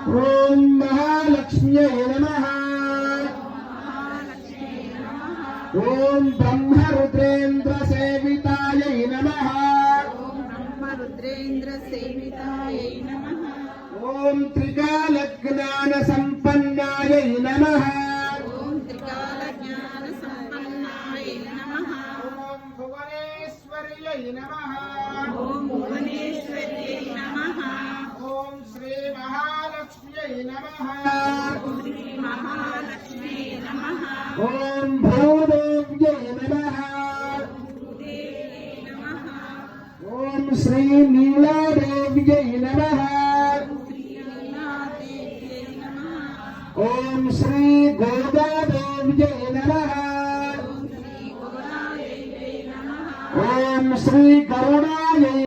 ఓం మహాలక్ష్మ్యై నమః ఓం బ్రహ్మరుద్రేంద్ర సేవితాయై నమః ఓం త్రికాలజ్ఞాన సంపన్నాయై నమః ఓం భువనేశ్వర్యై నమః ఓం శ్రీ మహాలక్ష్మ్యై నమః ఓం భూదేవ్యై నమః ఓం శ్రీ నీలాదేవ్యై నమః ఓం శ్రీ గోదాదేవ్యై నమః ఓం శ్రీ గరుడాయై